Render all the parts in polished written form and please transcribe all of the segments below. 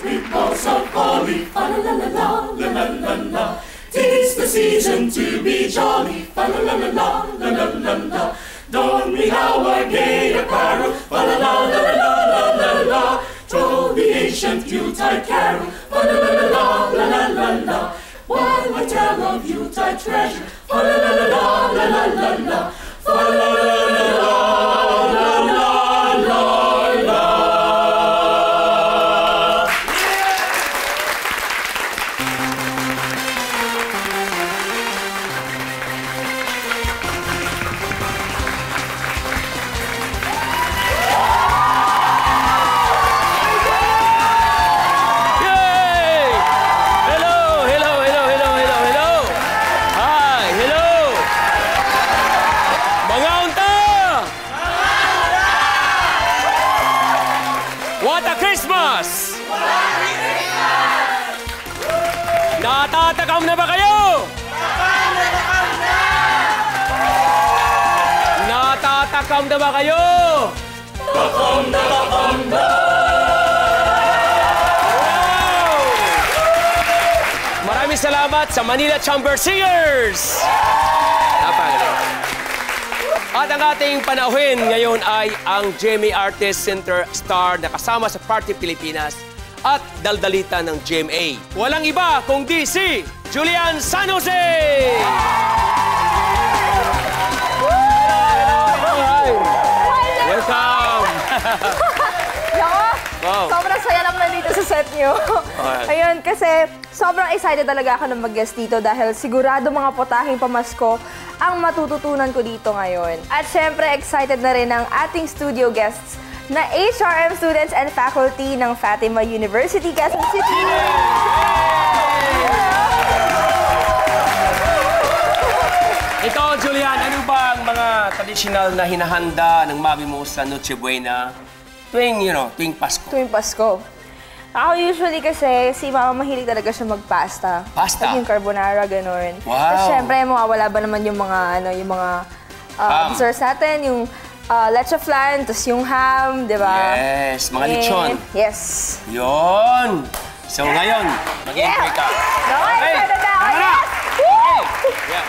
Sweet balls of holly, fa la la la la la la la la. 'Tis the season to be jolly, fa la la la la la la la la. Don we how our gay apparel, fa la la la la la la la. Troll the ancient Yuletide carol, fa la la la la la la la la. While I tell of Yuletide treasure, fa la la la la la la la la. Fa la la la la la la la la. Natatakam na ba kayo? Natatakam na ba kayo? Takam na, takam na! Wow! Maraming salamat sa Manila Chamber Singers! Napagaling. At ang ating panauhin ngayon ay ang GMA Artist Center star na kasama sa Party Pilipinas at daldalita ng GMA. Walang iba kundi si Julian San Jose! Welcome! Wow. Sobrang saya naman dito sa set nyo. Ayun, kasi sobrang excited talaga ako na mag-guest dito dahil sigurado mga potahing pamasko ang matututunan ko dito ngayon. At syempre, excited na rin ang ating studio guests na HRM students and faculty ng Fatima University, Quezon City. Ikaw, Julian, ano ba ang mga traditional na hinahanda ng mami mo sa Noche Buena tuwing Pasko? Tuwing Pasko. Ako usually kasi, si mama mahilig talaga siya mag-pasta. Pasta? Like yung carbonara, gano'n. Wow. Tapos syempre, mawawala ba naman yung mga, desserts natin, yung leche flan, tapos yung ham, di ba? Yes, mga lechon. Yes. Yun! So ngayon, mag-enjoy ka. Okay, excited na ako. Yes! Woo! Yeah.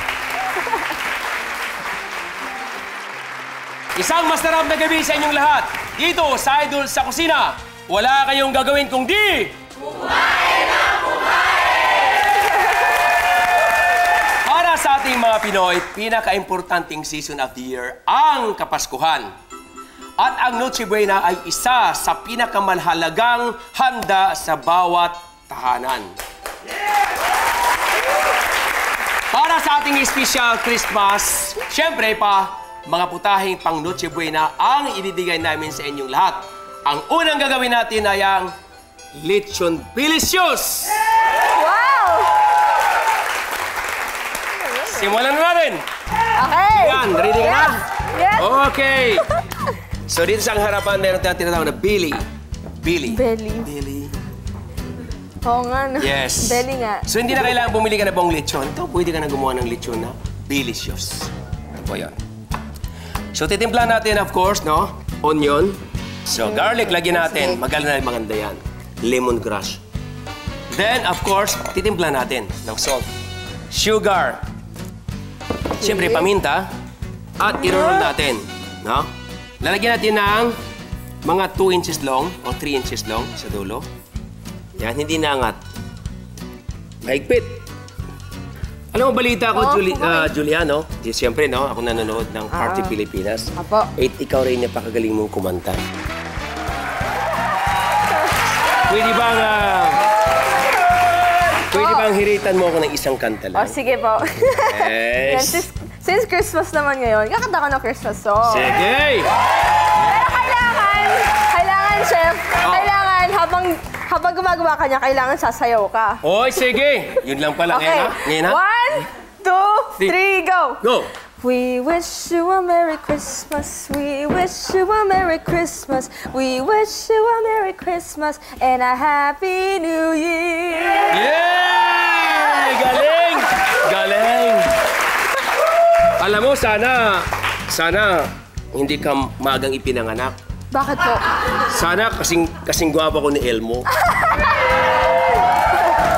Isang masarap na gabi sa inyong lahat. Dito sa Idol sa Kusina, wala kayong gagawin kundi kumain na kumain! Para sa ating mga Pinoy, pinaka-importanting season of the year ang Kapaskuhan. At ang Noche Buena ay isa sa pinakamalhalagang handa sa bawat tahanan. Para sa ating special Christmas, syempre mga putahing pang Noche Buena ang ibibigay namin sa inyong lahat. Ang unang gagawin natin ay ang Lechon Delicious! Wow! Simulan na natin! Okay! Yan, ready ka na? Yes! Okay! So dito sa harapan, meron tayong tinatawag na Billy. Billy. Oo nga, no? Yes. Belly nga. So hindi na kailangan bumili ka na buong lechon. Ito, pwede ka na gumawa ng lechon na delicious. Ito po yun. So titimpla natin, of course, no? Onion. So garlic, lagyan natin. Maganda yan. Lemongrass. Then, of course, titimpla natin ng salt. Sugar. Siyempre, paminta. At i-roll natin, no? Lalagyan natin ng mga 2 inches long o 3 inches long sa dulo. Yan, hindi naangat. Mahigpit. Alam mo, balita ko, Juliano, siyempre, no? Ako nanonood ng Party Pilipinas. Apo. Ikaw rin napakagaling mong kumanta. Pwede bang hiritan mo ako ng isang kanta lang? Oh, sige po. Yes. Yan, since Christmas naman ngayon, kakanta ko ng Christmas song. Sige! Pero kailangan, chef, kailangan habang gumagawa ka niya, kailangan sasayaw ka. Oy, sige! Yun lang pala. Okay. Ngayon, ha? 1, 2, 3, go! Go! We wish you a Merry Christmas. We wish you a Merry Christmas. We wish you a Merry Christmas and a Happy New Year. Yay! Galing! Galing! Alam mo, sana hindi ka maagang ipinanganak. Bakit po? Sana kasing gwapo ko ni Elmo.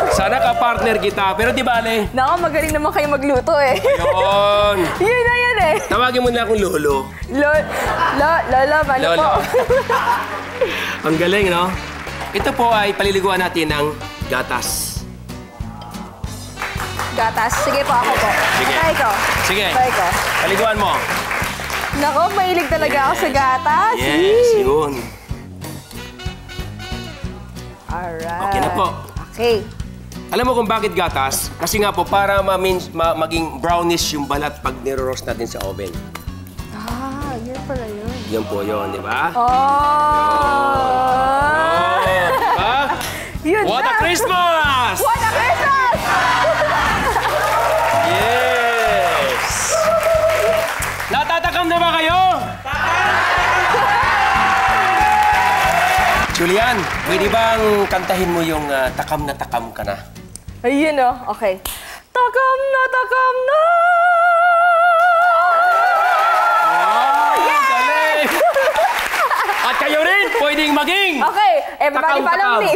Sana ka-partner kita, pero di bale. Nako, magaling naman kayo magluto eh. Yun. Yun na yun eh. Tawagin mo na akong Lolo. Lolo, ano Lolo. po? Ang galing, no? Ito po ay paliliguan natin ng gatas. Gatas. Sige po, ako po. Sige. Try ko. Sige. Try ko. Paliguan mo. Nako, mahilig talaga ako sa gatas. Yes, yun. Alright. Okay na po. Okay. Alam mo kung bakit gatas? Kasi nga po, para maging brownish yung balat pag niro-roast natin sa oven. Ah, yun pala yun. Yan po yun, di ba? Oh! Diba? Yun What na! a Christmas! What a Christmas! Yes! Natatakam na ba kayo? Julian, pwede bang kantahin mo yung takam na takam ka na? Ayun oh, okay. Takam na takam na! Galing! At kayo rin, pwedeng maging! Okay, everybody Takam, follow takam. me.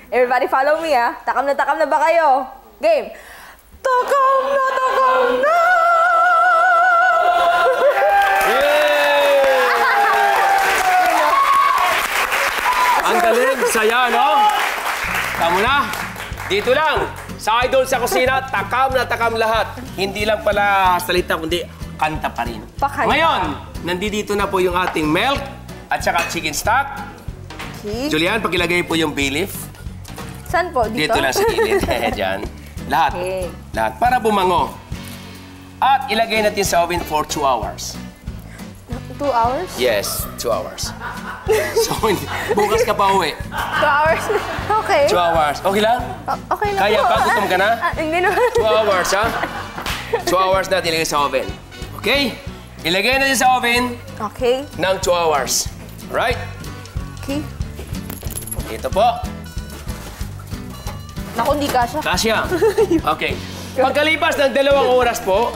Everybody follow me ah. Takam na ba kayo? Game. Takam na! Ang galing, saya, no? Tama na. Dito lang, sa Idol sa Kusina, takam na takam lahat. Hindi lang pala salita, kundi kanta pa rin. Pakanta. Ngayon, nandito na po yung ating milk at saka chicken stock. Okay. Julian, pakilagay po yung bay leaf. Saan po? Dito? Dito lang sa gilid. Diyan. Lahat. Okay. Lahat. Para bumango. At ilagay natin sa oven for 2 hours. 2 hours? Yes, 2 hours. So, bukas ka pa uwi. 2 hours? Okay. 2 hours. Okay lang? Okay na Kaya po. pa? Gutom ka na? Hindi naman. 2 hours, ha? 2 hours natin ilagay sa oven. Okay? Ilagay natin sa oven Okay. ng 2 hours. Alright? Okay. Ito po. Naku, hindi kasha. Kasya. Okay. Pagkalipas ng 2 oras po,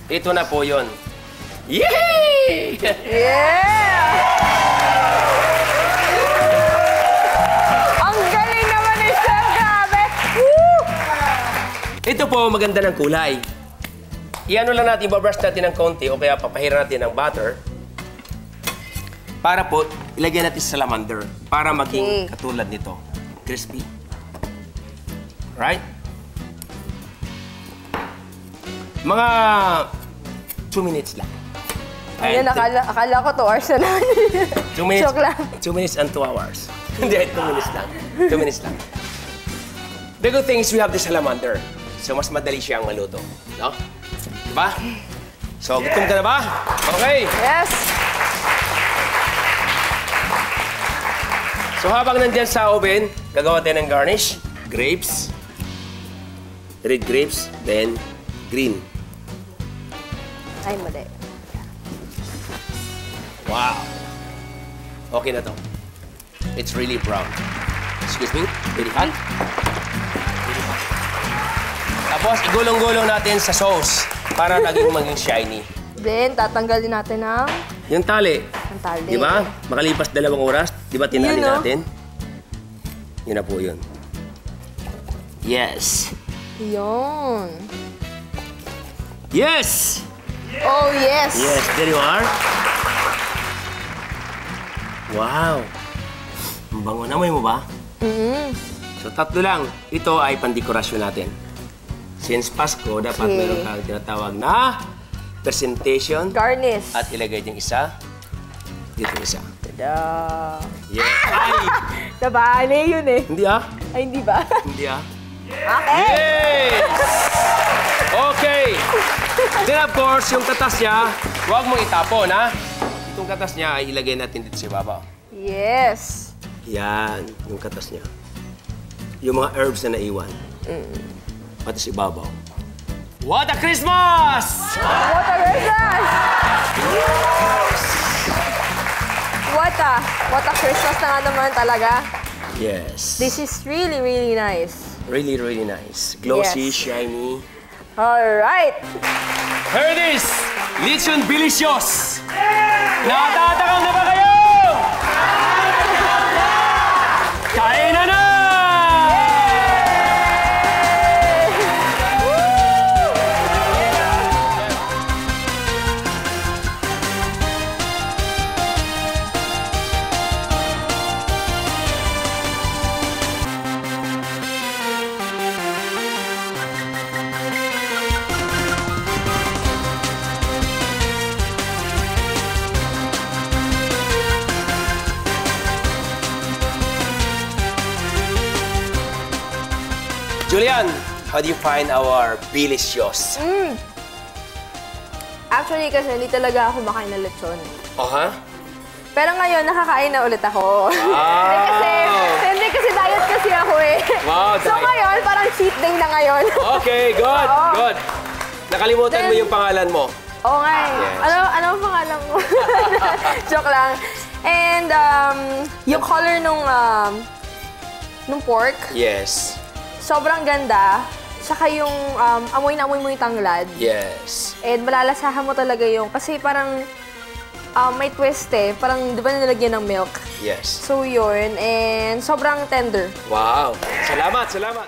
ito na po yun. Yay! Yeah! Ang galing naman ni Sir, grabe! Woo! Ito po, maganda ng kulay. Iano lang natin, babrush natin ng konti o kaya papahiran natin ng butter para po, ilagyan natin sa salamander para maging Okay. katulad nito. Crispy. Right? Mga 2 minutes lang. Ayun, akala ko 2 hours na lang. 2 minutes. Joke lang. 2 minutes and 2 hours. Hindi, 2 minutes lang. 2 minutes lang. The good thing is we have the salamander. So, mas madali siyang maluto. No? Diba? So, gutom ka na ba? Okay. Yes! So, habang nandyan sa oven, gagawa tayo ng garnish. Grapes. Red grapes. Then, green. Ay, mali. Wow. Okay na to. It's really brown. Excuse me. Very hot. Very hot. Tapos, igulong-gulong natin sa sauce para maging shiny. Then, tatanggalin natin ang Yung tali. tali. Di ba? Makalipas 2 oras, di ba tinali Yun, no? natin? Yun na po yun. Yes. Yun. Yes! Oh, yes! Yes, there you are. Wow. Ang bango. Namoy mo ba? So, 3 lang. Ito ay pandekorasyon natin. Since Pasko, dapat Okay. meron kang tinatawag na presentation. Garnish. At ilagay yung isa. Dito isa. Tada! Yeah. Ay! Nabali yun eh. Hindi ah. Ay, hindi ba? Hindi ah. Okay! Yes! Okay. Then of course, yung katas niya, huwag mong itapon, ha? Itong katas niya ay ilagay natin dito sa ibabaw. Yes! Yan, yung katas niya. Yung mga herbs na naiwan. Pati sa ibabaw. What a Christmas! What a Christmas! What a Christmas na nga naman talaga. Yes. This is really, really nice. Really, really nice. Glossy, Yes. shiny. Alright! Here it is! Lechon Delicious! Natatakam na ba kayo? Kainan na! Julian, how do you find our delicious? Actually, kasi hindi talaga ako makain ng lechon. Oh, ha? Pero ngayon, nakakain na ulit ako. Wow! Hindi kasi diet kasi ako eh. Wow, So diet. ngayon, parang cheat day na ngayon. Okay, good, Oo. good. Nakalimutan mo Then- yung pangalan mo. Oo nga eh. Yes. Ano ang pangalan mo? Joke lang. And yung color nung pork, Yes. sobrang ganda. Saka yung amoy na amoy mo yung tanglad. Yes. And malalasahan mo talaga yung, kasi parang may twist eh. Parang, di ba nilagyan ng milk? Yes. So yun, and sobrang tender. Wow. Salamat, salamat.